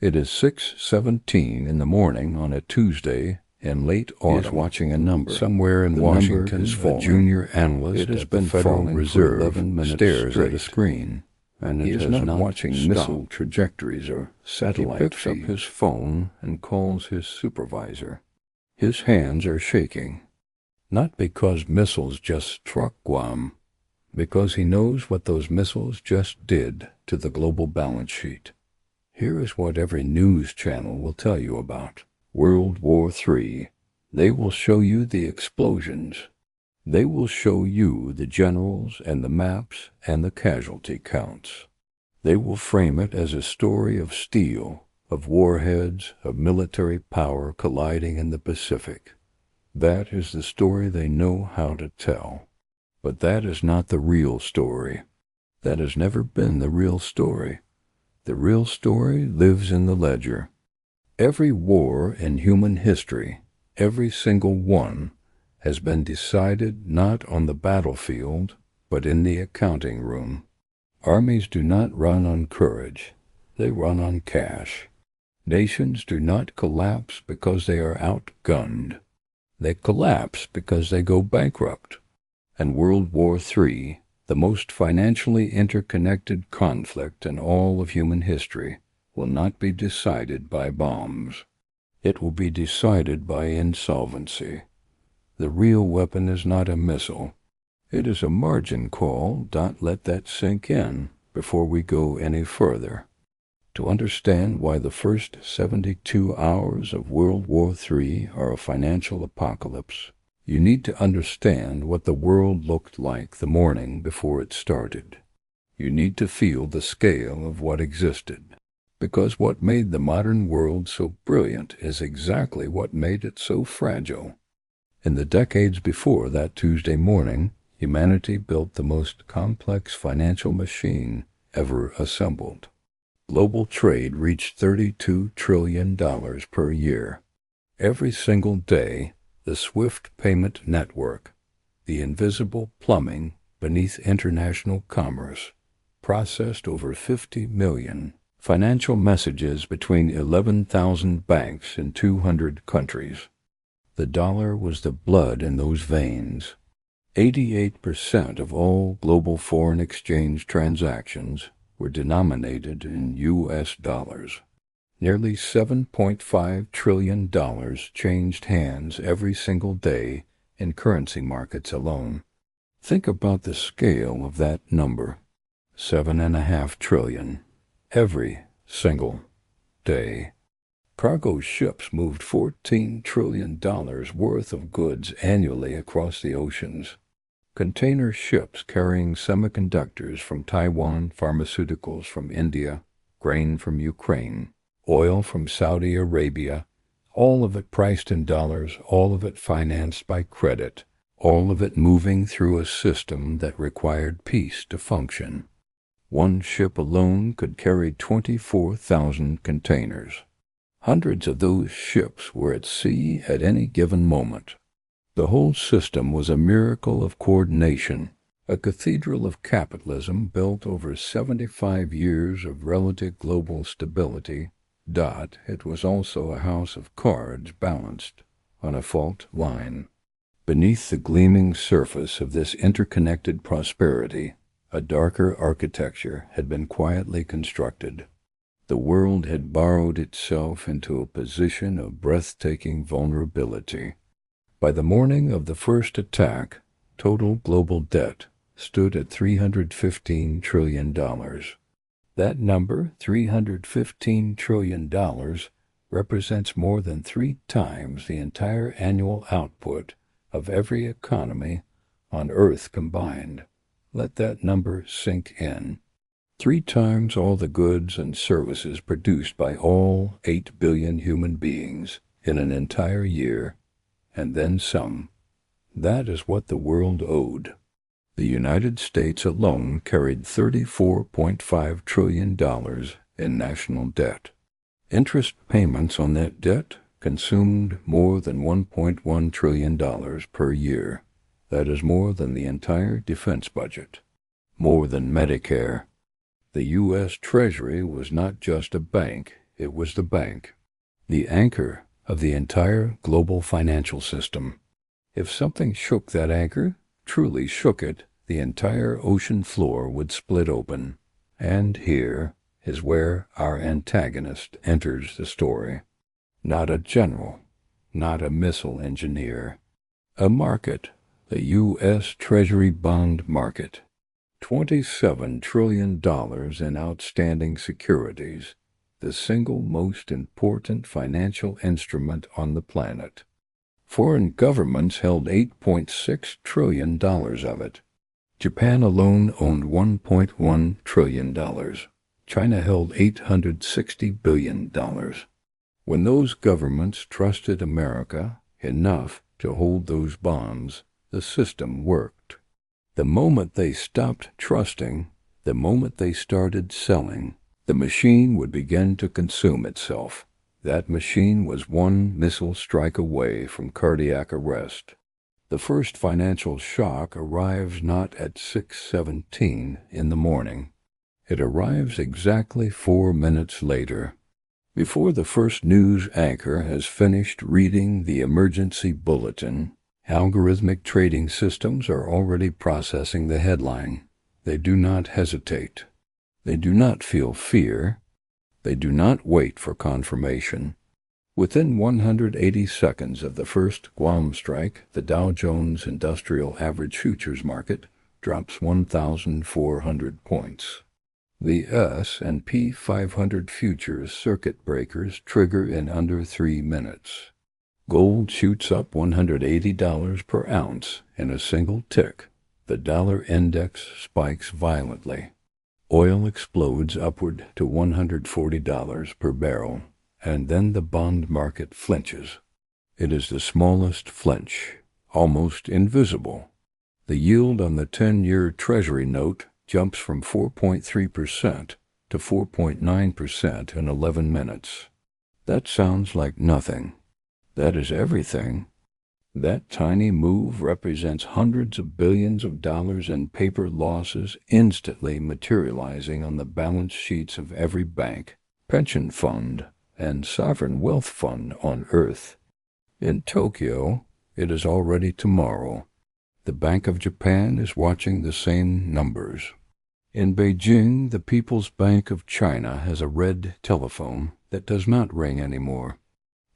It is 6:17 in the morning on a Tuesday in late autumn. He is watching a number. Somewhere in Washington, a junior analyst at the Federal Reserve 11 minutes stares straight. at a screen. And He is not watching missile trajectories or satellite feeds. He picks up his phone and calls his supervisor. His hands are shaking, not because missiles just struck Guam, because he knows what those missiles just did to the global balance sheet. Here is what every news channel will tell you about World War III. They will show you the explosions. They will show you the generals and the maps and the casualty counts. They will frame it as a story of steel, of warheads, of military power colliding in the Pacific. That is the story they know how to tell. But that is not the real story. That has never been the real story. The real story lives in the ledger. Every war in human history, every single one, has been decided not on the battlefield, but in the accounting room. Armies do not run on courage. They run on cash. Nations do not collapse because they are outgunned. They collapse because they go bankrupt. And World War III, the most financially interconnected conflict in all of human history, will not be decided by bombs. It will be decided by insolvency. The real weapon is not a missile. It is a margin call. Don't let that sink in before we go any further. To understand why the first 72 hours of World War III are a financial apocalypse, you need to understand what the world looked like the morning before it started. You need to feel the scale of what existed, because what made the modern world so brilliant is exactly what made it so fragile. In the decades before that Tuesday morning, humanity built the most complex financial machine ever assembled. Global trade reached $32 trillion per year. Every single day, the SWIFT payment network, the invisible plumbing beneath international commerce, processed over 50 million financial messages between 11,000 banks in 200 countries. The dollar was the blood in those veins. 88% of all global foreign exchange transactions were denominated in U.S. dollars. Nearly $7.5 trillion changed hands every single day in currency markets alone. Think about the scale of that number. $7.5 trillion every single day. Cargo ships moved $14 trillion worth of goods annually across the oceans. Container ships carrying semiconductors from Taiwan, pharmaceuticals from India, grain from Ukraine, oil from Saudi Arabia, all of it priced in dollars, all of it financed by credit, all of it moving through a system that required peace to function. One ship alone could carry 24,000 containers. Hundreds of those ships were at sea at any given moment. The whole system was a miracle of coordination, a cathedral of capitalism built over 75 years of relative global stability. It was also a house of cards balanced on a fault line. Beneath the gleaming surface of this interconnected prosperity, a darker architecture had been quietly constructed. The world had borrowed itself into a position of breathtaking vulnerability. By the morning of the first attack, total global debt stood at $315 trillion. That number, $315 trillion, represents more than 3 times the entire annual output of every economy on Earth combined. Let that number sink in. 3 times all the goods and services produced by all 8 billion human beings in an entire year, and then some. That is what the world owed. The United States alone carried $34.5 trillion in national debt. Interest payments on that debt consumed more than $1.1 trillion per year. That is more than the entire defense budget, more than Medicare. The U.S. Treasury was not just a bank, It was the bank, the anchor of the entire global financial system. If something shook that anchor, truly shook it, the entire ocean floor would split open. And here is where our antagonist enters the story. Not a general, not a missile engineer. A market, the U.S. Treasury bond market. $27 trillion in outstanding securities, the single most important financial instrument on the planet. Foreign governments held $8.6 trillion of it. Japan alone owned $1.1 trillion. China held $860 billion. When those governments trusted America enough to hold those bonds, the system worked. The moment they stopped trusting, the moment they started selling, the machine would begin to consume itself. That machine was one missile strike away from cardiac arrest. The first financial shock arrives not at 6:17 in the morning. It arrives exactly 4 minutes later. Before the first news anchor has finished reading the emergency bulletin, algorithmic trading systems are already processing the headline. They do not hesitate. They do not feel fear. They do not wait for confirmation. Within 180 seconds of the first Guam strike, the Dow Jones Industrial Average Futures Market drops 1,400 points. The S&P 500 futures circuit breakers trigger in under 3 minutes. Gold shoots up $180 per ounce in a single tick. The dollar index spikes violently. Oil explodes upward to $140 per barrel, and then the bond market flinches. It is the smallest flinch, almost invisible. The yield on the 10-year Treasury note jumps from 4.3% to 4.9% in 11 minutes. That sounds like nothing. That is everything. That tiny move represents hundreds of billions of dollars in paper losses instantly materializing on the balance sheets of every bank, pension fund, and sovereign wealth fund on Earth. In Tokyo, it is already tomorrow. The Bank of Japan is watching the same numbers. In Beijing, the People's Bank of China has a red telephone that does not ring anymore.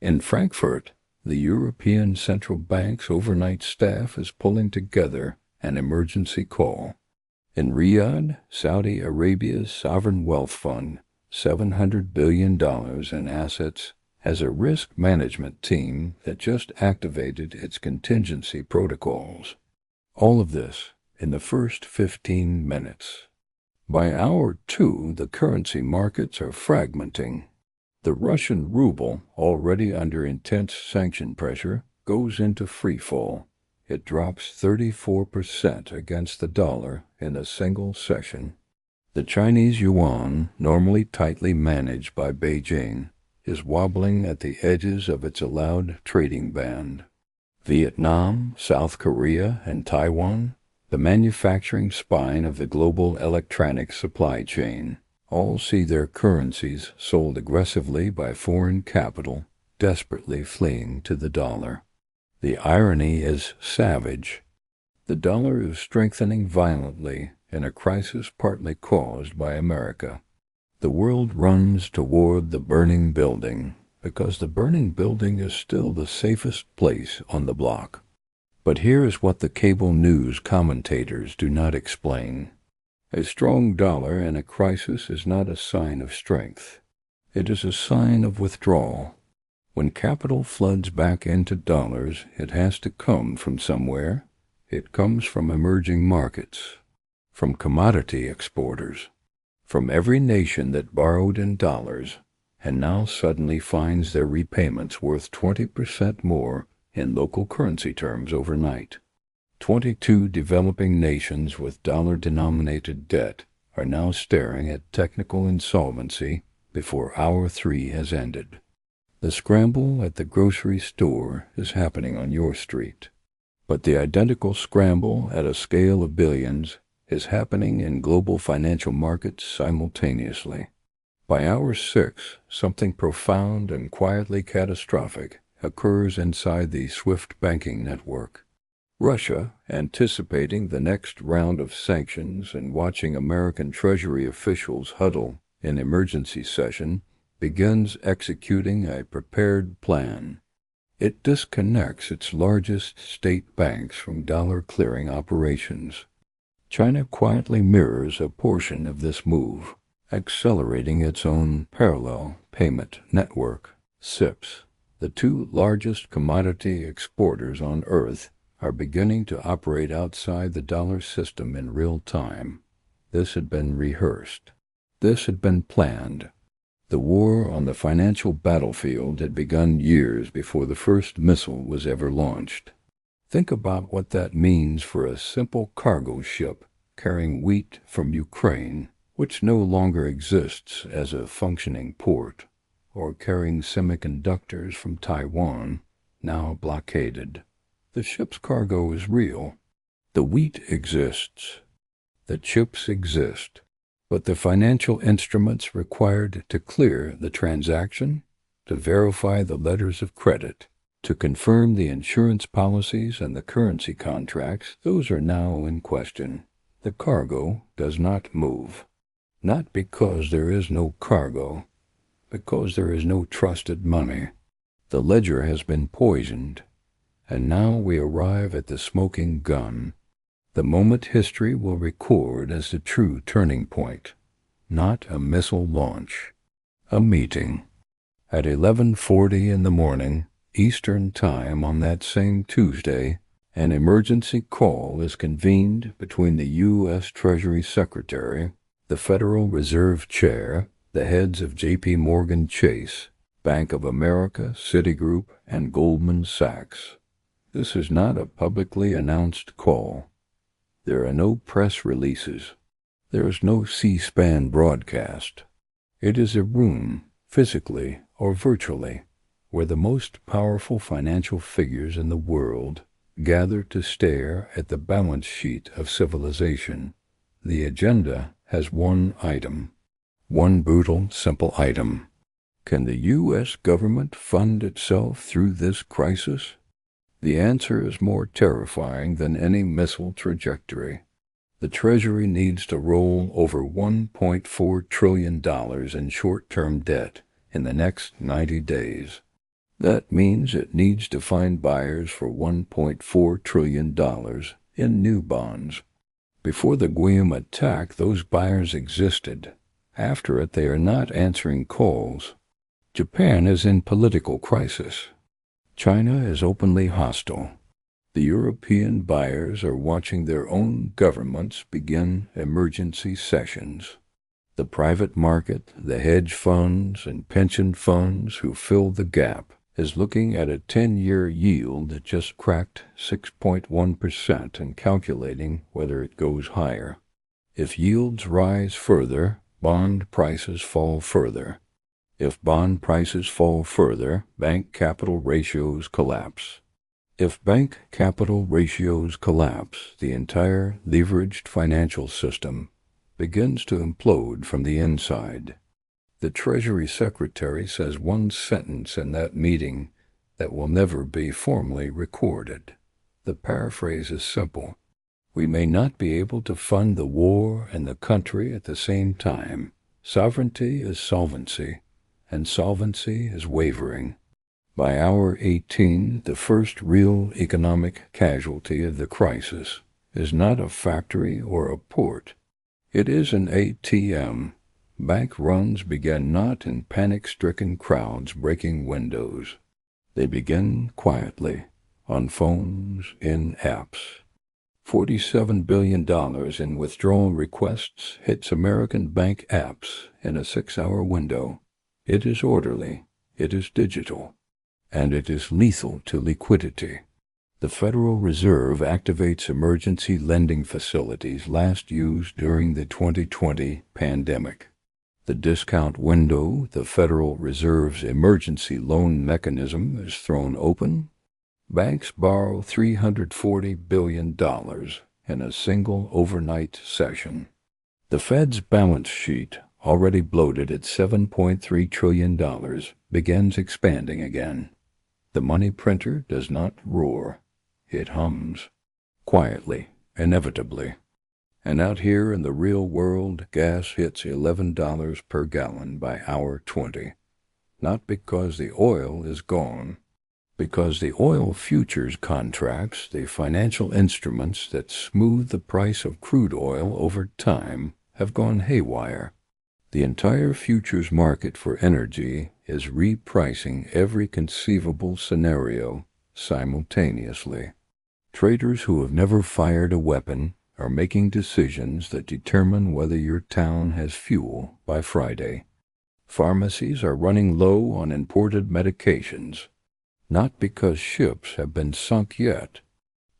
In Frankfurt, the European Central Bank's overnight staff is pulling together an emergency call. In Riyadh, Saudi Arabia's sovereign wealth fund, $700 billion in assets, has a risk management team that just activated its contingency protocols. All of this in the first 15 minutes. By hour 2, the currency markets are fragmenting. The Russian ruble, already under intense sanction pressure, goes into freefall. It drops 34% against the dollar in a single session. The Chinese yuan, normally tightly managed by Beijing, is wobbling at the edges of its allowed trading band. Vietnam, South Korea, and Taiwan, the manufacturing spine of the global electronics supply chain, all see their currencies sold aggressively by foreign capital, desperately fleeing to the dollar. The irony is savage. The dollar is strengthening violently in a crisis partly caused by America. The world runs toward the burning building because the burning building is still the safest place on the block. But here is what the cable news commentators do not explain. A strong dollar in a crisis is not a sign of strength. It is a sign of withdrawal. When capital floods back into dollars, it has to come from somewhere. It comes from emerging markets, from commodity exporters, from every nation that borrowed in dollars and now suddenly finds their repayments worth 20% more in local currency terms overnight. 22 developing nations with dollar-denominated debt are now staring at technical insolvency before hour 3 has ended. The scramble at the grocery store is happening on your street, but the identical scramble at a scale of billions is happening in global financial markets simultaneously. By hour 6, something profound and quietly catastrophic occurs inside the SWIFT banking network. Russia, anticipating the next round of sanctions and watching American Treasury officials huddle in emergency session, begins executing a prepared plan. It disconnects its largest state banks from dollar-clearing operations. China quietly mirrors a portion of this move, accelerating its own parallel payment network, SIPs. The two largest commodity exporters on Earth are beginning to operate outside the dollar system in real time. This had been rehearsed. This had been planned. The war on the financial battlefield had begun years before the first missile was ever launched. Think about what that means for a simple cargo ship carrying wheat from Ukraine, which no longer exists as a functioning port, or carrying semiconductors from Taiwan, now blockaded. The ship's cargo is real. The wheat exists. The chips exist. But the financial instruments required to clear the transaction, to verify the letters of credit, to confirm the insurance policies and the currency contracts, those are now in question. The cargo does not move. Not because there is no cargo, because there is no trusted money. The ledger has been poisoned, and now we arrive at the smoking gun. The moment history will record as the true turning point. Not a missile launch. A meeting. At 11:40 in the morning, Eastern Time on that same Tuesday, an emergency call is convened between the U.S. Treasury Secretary, the Federal Reserve Chair, the heads of J.P. Morgan Chase, Bank of America, Citigroup, and Goldman Sachs. This is not a publicly announced call. There are no press releases. There is no C-SPAN broadcast. It is a room, physically or virtually, where the most powerful financial figures in the world gather to stare at the balance sheet of civilization. The agenda has one item. One brutal, simple item. Can the U.S. government fund itself through this crisis? The answer is more terrifying than any missile trajectory. The Treasury needs to roll over $1.4 trillion in short-term debt in the next 90 days. That means it needs to find buyers for $1.4 trillion in new bonds. Before the Guam attack, those buyers existed. After it, they are not answering calls. Japan is in political crisis. China is openly hostile. The European buyers are watching their own governments begin emergency sessions. The private market, the hedge funds and pension funds who fill the gap, is looking at a 10-year yield that just cracked 6.1% and calculating whether it goes higher. If yields rise further, bond prices fall further. If bond prices fall further, bank capital ratios collapse. If bank capital ratios collapse, the entire leveraged financial system begins to implode from the inside. The Treasury Secretary says one sentence in that meeting that will never be formally recorded. The paraphrase is simple. We may not be able to fund the war and the country at the same time. Sovereignty is solvency, and solvency is wavering. By hour 18, the first real economic casualty of the crisis is not a factory or a port. It is an ATM. Bank runs begin not in panic-stricken crowds breaking windows. They begin quietly, on phones, in apps. $47 billion in withdrawal requests hits American bank apps in a 6-hour window. It is orderly, it is digital, and it is lethal to liquidity. The Federal Reserve activates emergency lending facilities last used during the 2020 pandemic. The discount window, the Federal Reserve's emergency loan mechanism, is thrown open. Banks borrow $340 billion in a single overnight session. The Fed's balance sheet, already bloated at $7.3 trillion, begins expanding again. The money printer does not roar. It hums. Quietly, inevitably. And out here in the real world, gas hits $11 per gallon by hour 20. Not because the oil is gone, because the oil futures contracts, the financial instruments that smooth the price of crude oil over time, have gone haywire. The entire futures market for energy is repricing every conceivable scenario simultaneously. Traders who have never fired a weapon are making decisions that determine whether your town has fuel by Friday. Pharmacies are running low on imported medications, not because ships have been sunk yet,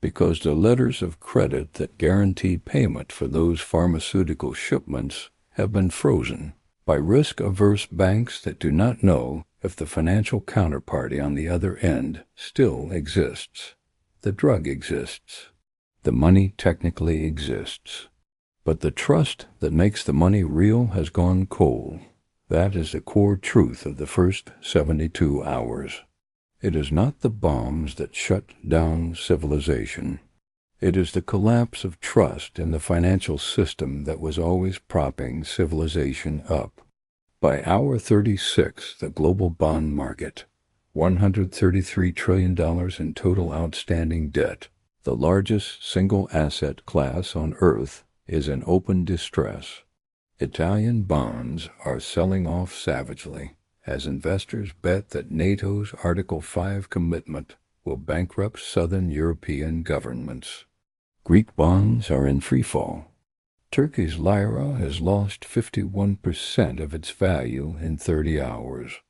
because the letters of credit that guarantee payment for those pharmaceutical shipments have been frozen by risk-averse banks that do not know if the financial counterparty on the other end still exists. The drug exists. The money technically exists. But the trust that makes the money real has gone cold. That is the core truth of the first 72 hours. It is not the bombs that shut down civilization. It is the collapse of trust in the financial system that was always propping civilization up. By hour 36, the global bond market, $133 trillion in total outstanding debt, the largest single asset class on Earth, is in open distress. Italian bonds are selling off savagely as investors bet that NATO's Article 5 commitment will bankrupt southern European governments. Greek bonds are in freefall. Turkey's lira has lost 51% of its value in 30 hours.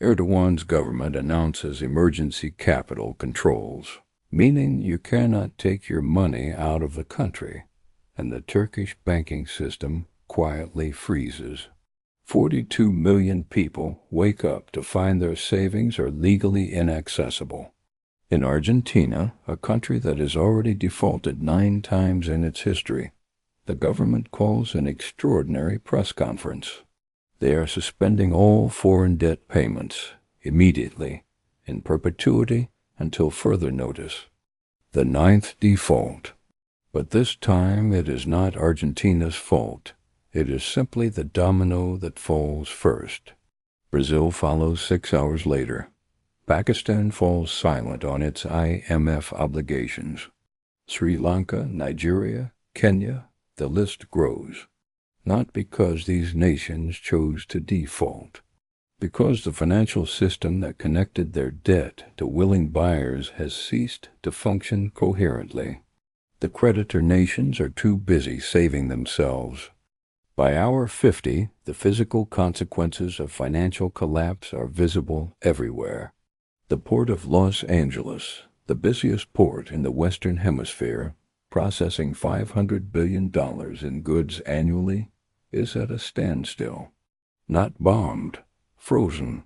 Erdogan's government announces emergency capital controls, meaning you cannot take your money out of the country, and the Turkish banking system quietly freezes. 42 million people wake up to find their savings are legally inaccessible. In Argentina, a country that has already defaulted 9 times in its history, the government calls an extraordinary press conference. They are suspending all foreign debt payments immediately, in perpetuity until further notice. The 9th default. But this time it is not Argentina's fault. It is simply the domino that falls first. Brazil follows 6 hours later. Pakistan falls silent on its IMF obligations. Sri Lanka, Nigeria, Kenya, the list grows. Not because these nations chose to default, because the financial system that connected their debt to willing buyers has ceased to function coherently. The creditor nations are too busy saving themselves. By hour 50, the physical consequences of financial collapse are visible everywhere. The port of Los Angeles, the busiest port in the Western Hemisphere, processing $500 billion in goods annually, is at a standstill. Not bombed, frozen.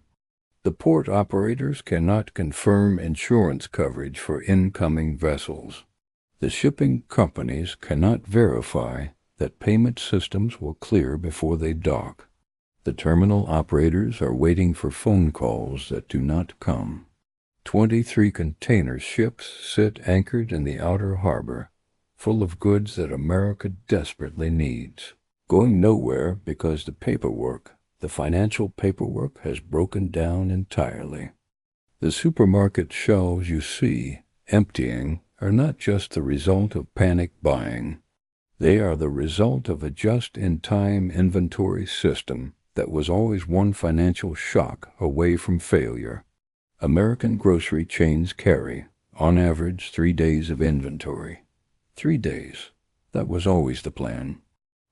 The port operators cannot confirm insurance coverage for incoming vessels. The shipping companies cannot verify that payment systems will clear before they dock. The terminal operators are waiting for phone calls that do not come. 23 container ships sit anchored in the outer harbor, full of goods that America desperately needs, going nowhere because the financial paperwork has broken down entirely. The supermarket shelves you see emptying are not just the result of panic buying. They are the result of a just-in-time inventory system that was always one financial shock away from failure. American grocery chains carry, on average, 3 days of inventory. 3 days. That was always the plan.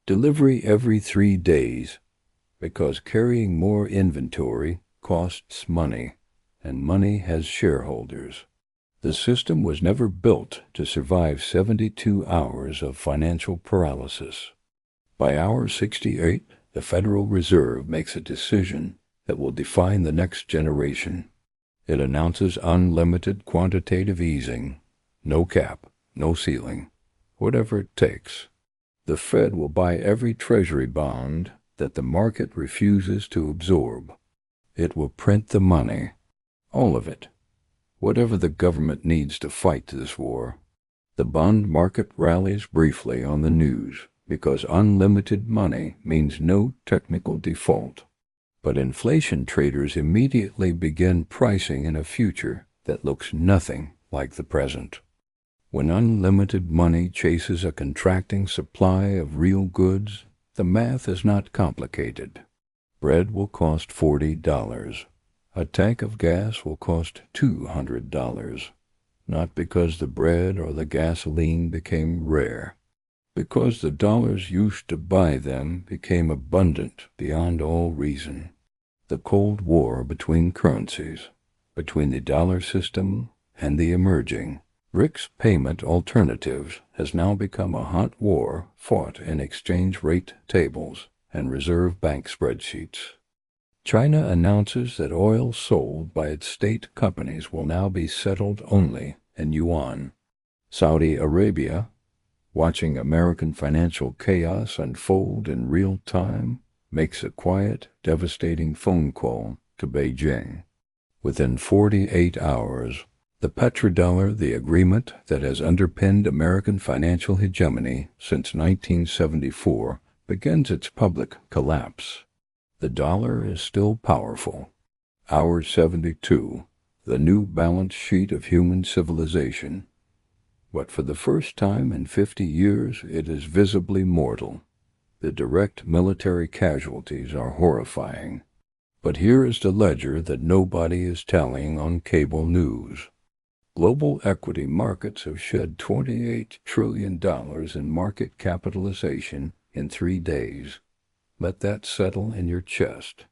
Delivery every 3 days, because carrying more inventory costs money, and money has shareholders. The system was never built to survive 72 hours of financial paralysis. By hour 68, the Federal Reserve makes a decision that will define the next generation. It announces unlimited quantitative easing, no cap, no ceiling, whatever it takes. The Fed will buy every Treasury bond that the market refuses to absorb. It will print the money, all of it, whatever the government needs to fight this war. The bond market rallies briefly on the news because unlimited money means no technical default. But inflation traders immediately begin pricing in a future that looks nothing like the present. When unlimited money chases a contracting supply of real goods, the math is not complicated. Bread will cost $40. A tank of gas will cost $200. Not because the bread or the gasoline became rare, because the dollars used to buy them became abundant beyond all reason. The Cold War between currencies, between the dollar system and the emerging BRICS payment alternatives, has now become a hot war fought in exchange rate tables and reserve bank spreadsheets. China announces that oil sold by its state companies will now be settled only in yuan. Saudi Arabia, watching American financial chaos unfold in real time, makes a quiet, devastating phone call to Beijing. Within 48 hours, the petrodollar, the agreement that has underpinned American financial hegemony since 1974, begins its public collapse. The dollar is still powerful. Hours 72, the new balance sheet of human civilization. But for the first time in 50 years, it is visibly mortal. The direct military casualties are horrifying. But here is the ledger that nobody is telling on cable news. Global equity markets have shed $28 trillion in market capitalization in 3 days. Let that settle in your chest.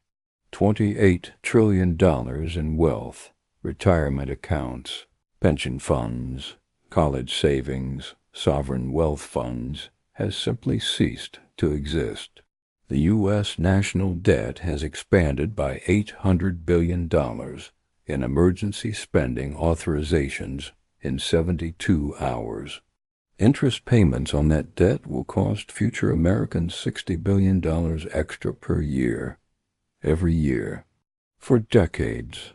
$28 trillion in wealth, retirement accounts, pension funds, college savings, sovereign wealth funds, has simply ceased to exist. The U.S. national debt has expanded by $800 billion in emergency spending authorizations in 72 hours. Interest payments on that debt will cost future Americans $60 billion extra per year, every year, for decades.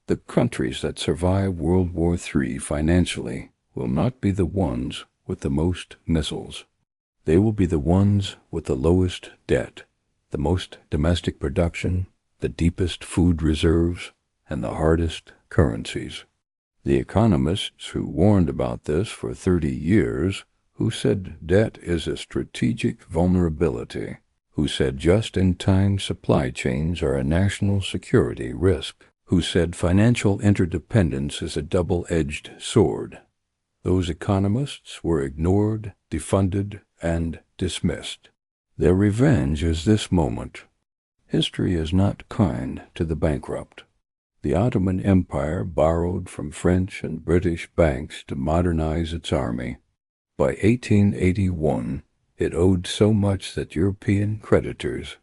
The countries that survive World War III financially will not be the ones with the most missiles. They will be the ones with the lowest debt, the most domestic production, the deepest food reserves, and the hardest currencies. The economists who warned about this for 30 years, who said debt is a strategic vulnerability, who said just-in-time supply chains are a national security risk, who said financial interdependence is a double-edged sword. Those economists were ignored, defunded, and dismissed. Their revenge is this moment. History is not kind to the bankrupt. The Ottoman Empire borrowed from French and British banks to modernize its army. By 1881, it owed so much that European creditors